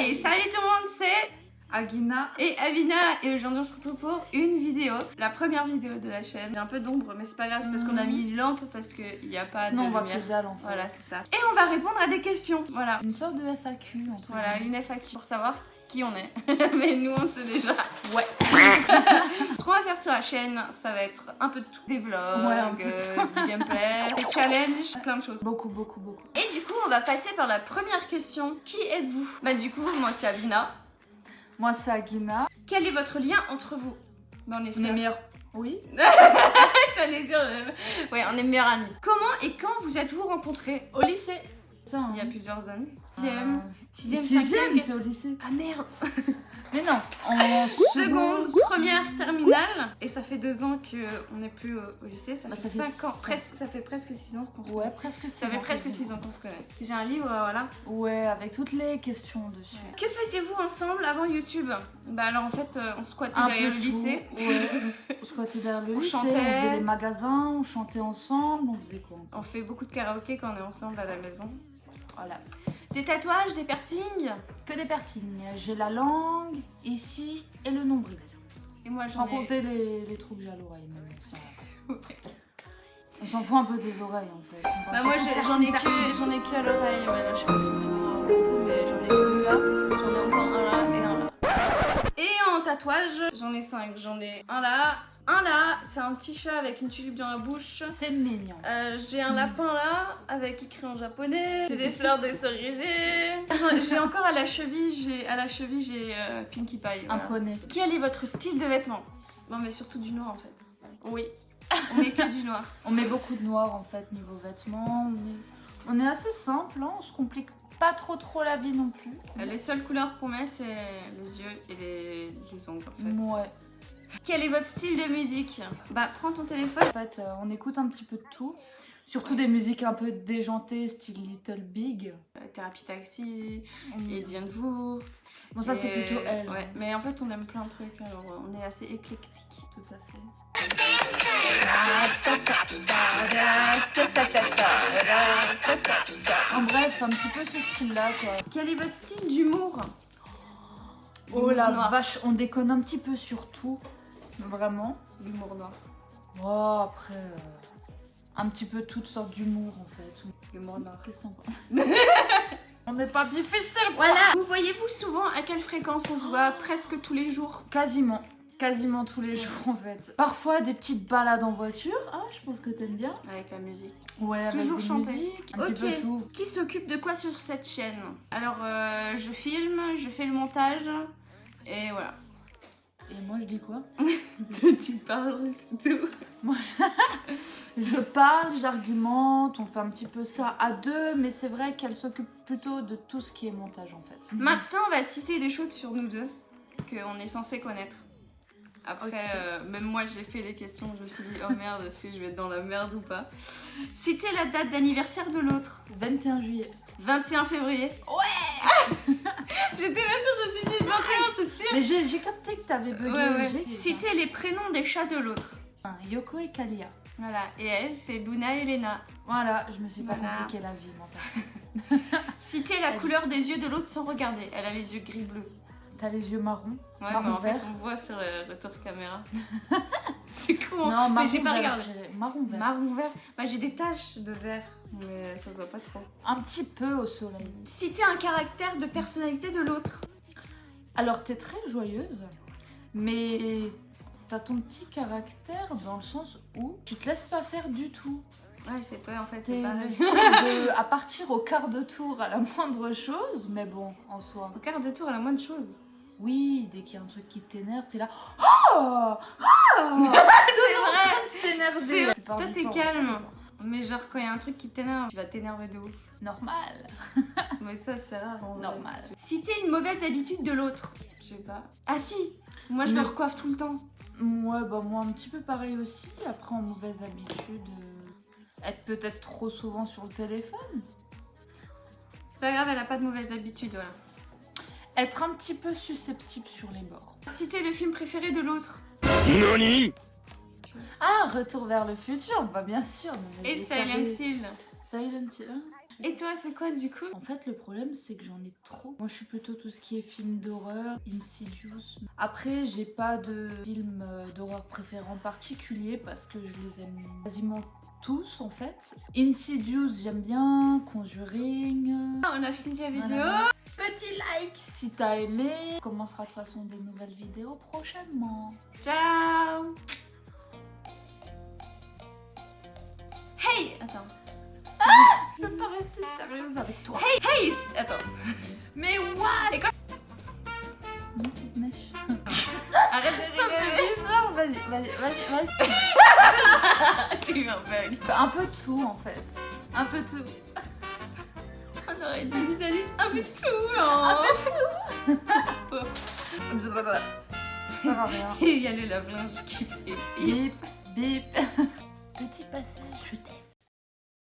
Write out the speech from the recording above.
Et salut tout le monde, c'est Agina et Avina. Et aujourd'hui on se retrouve pour une vidéo, la première vidéo de la chaîne. J'ai un peu d'ombre mais c'est pas grave, c'est parce qu'on a mis une lampe parce qu'il n'y a pas Sinon de on va lumière. que dalle en fait. Voilà, c'est ça. Et on va répondre à des questions, voilà. Une sorte de FAQ entre Voilà, guillemets. une FAQ pour savoir qui on est. Mais nous on sait déjà. Ouais. Ce qu'on va faire sur la chaîne, ça va être un peu de tout. Des vlogs, Ouais, un peu du gameplay, des challenges, plein de choses. Beaucoup. Et du coup, on va passer par la première question. Qui êtes-vous? Bah du coup, moi c'est Avina. Moi c'est Agina. Quel est votre lien entre vous? Bah on est On est sœurs. meilleurs. Oui. T'allais dire, ouais, on est meilleurs amis. Comment et quand vous êtes-vous rencontrés? Au lycée. Ça, hein. Il y a plusieurs années. Sixième, Sixième, c'est au lycée. Ah merde. Mais non, en Seconde, première, terminale. Et ça fait 2 ans qu'on n'est plus au lycée. Ça Bah, fait ça fait 5 ans. cinq. Ça fait presque 6 ans qu'on se connaît. Ouais, presque 6 Ça fait presque 6 ans qu'on se connaît. J'ai un livre, voilà. Ouais, avec toutes les questions dessus. Que faisiez-vous ensemble avant YouTube? Bah alors en fait, on squattait Un derrière peu le tout. lycée. Ouais. On squattait derrière le On lycée, chantait. on faisait les magasins, on chantait ensemble, on faisait quoi? On fait beaucoup de karaoké quand on est ensemble à la maison. Voilà. Des tatouages, des piercings. Que des piercings. J'ai la langue, ici, et le nombril. Et moi Sans j'en ai... compter les trous que j'ai à l'oreille. mais bon, ça va. On s'en fout un peu des oreilles en fait. On Bah pense moi surtout j'en ai piercing. que à l'oreille, ouais, là je sais pas si tu vois, mais j'en ai que 2 là, j'en ai encore un là et un là. Et en tatouage, j'en ai 5, j'en ai un là, c'est un petit chat avec une tulipe dans la bouche. C'est mignon. J'ai un lapin là, avec écrit en japonais, j'ai des fleurs de cerisier. J'ai encore à la cheville, j'ai Pinkie Pie. Un Voilà. poney. Quel est votre style de vêtements? Non mais surtout du noir en fait. Oui, on met que du noir. On met beaucoup de noir en fait niveau vêtements. On est assez simple, hein, on se complique pas trop la vie non plus. Les seules couleurs qu'on met, c'est les yeux et les ongles en fait. Ouais. Quel est votre style de musique? Bah, prends ton téléphone. En fait, on écoute un petit peu de tout. Surtout des musiques un peu déjantées, style Little Big. Thérapie Taxi, Ediane Wourt. Bon, ça c'est plutôt elle. Ouais, hein. mais en fait, on aime plein de trucs, alors on est assez éclectique. Tout à fait. En bref, un petit peu ce style-là, quoi. Quel est votre style d'humour? Oh la Noir. vache, on déconne un petit peu sur tout. Vraiment. L'humour noir. Oh, après, un petit peu toutes sortes d'humour en fait. L'humour noir. Qu'est-ce que t'en penses? On n'est pas difficile, quoi. Voilà. Vous voyez-vous souvent à quelle fréquence on se voit? Presque tous les jours. Quasiment tous les jours en fait. Parfois des petites balades en voiture. Ah, je pense que t'aimes bien. Avec la musique. Ouais, avec Toujours des chanter. musiques, un Ok. petit peu tout. Qui s'occupe de quoi sur cette chaîne? Alors, je filme, je fais le montage, et voilà. Et moi je dis quoi? Tu parles, c'est tout. Je parle, j'argumente, on fait un petit peu ça à deux, mais c'est vrai qu'elle s'occupe plutôt de tout ce qui est montage en fait. Maintenant, on va citer des choses sur nous deux qu'on est censé connaître. Après, même moi j'ai fait les questions, je me suis dit oh merde, est-ce que je vais être dans la merde ou pas? Citez la date d'anniversaire de l'autre. 21 juillet. 21 février. Ouais. J'étais pas sûre, je me suis dit 21, c'est sûr. Mais j'ai capté que t'avais bugué. Ouais. Citez les prénoms des chats de l'autre. Yoko et Kalia. Voilà, et elle, c'est Luna et Lena. Voilà, je me suis pas Voilà. compliqué la vie, moi, perso. Citez la couleur des yeux de l'autre sans regarder. Elle a les yeux gris-bleu. T'as les yeux marrons. Ouais, Marron mais en vert. fait, on voit sur le retour caméra. C'est con. Non, marron mais j'ai pas vert, regardé. je dirais. Marron vert. Marron vert. Bah, j'ai des taches de vert, mais ça se voit pas trop. Un petit peu au soleil. Citez un caractère de personnalité de l'autre. Alors, t'es très joyeuse, mais t'as ton petit caractère dans le sens où tu te laisses pas faire du tout. Ouais, c'est toi en fait, T'es c'est pas le style de à partir au quart de tour à la moindre chose, mais bon, en soi. Au quart de tour, elle a moins de choses. Oui, dès qu'il y a un truc qui t'énerve, t'es là. Oh, C'est vrai. s'énerver. Toi, t'es calme. Mais genre, quand il y a un truc qui t'énerve, tu vas t'énerver de ouf. Normal. Mais ça, c'est rare en vrai. Normal. Citez une mauvaise habitude de l'autre. Je sais pas. Ah si. Moi, je me Ne- recoiffe tout le temps. Ouais, bah moi un petit peu pareil aussi. Après, en mauvaise habitude, être peut-être trop souvent sur le téléphone. C'est pas grave, elle a pas de mauvaise habitude, voilà. Être un petit peu susceptible sur les bords. Citez le film préféré de l'autre. NANI? Ah, Retour vers le futur, bah bien sûr. mais Et vous Silent savez- Hill. Silent Hill. Et toi, c'est quoi du coup? En fait, le problème, c'est que j'en ai trop. Moi, je suis plutôt tout ce qui est film d'horreur, Insidious. Après, j'ai pas de film d'horreur préféré en particulier parce que je les aime quasiment tous en fait. Insidious, j'aime bien. Conjuring. On a fini la vidéo. Voilà. Petit like si t'as aimé. On commencera de toute façon des nouvelles vidéos prochainement. Ciao. Hey, attends. Je peux pas rester sérieuse avec toi. Hey, attends. Mais what? Une petite mèche. Arrête de rigoler. bizarre. Vas-y. J'ai eu un bug. Un peu tout en fait. Un peu tout. On aurait dû les aller un peu tout, non? Ça sert à rien. Il y a le lave-linge qui fait bip. Bip, bip. Petit passage, je t'aime.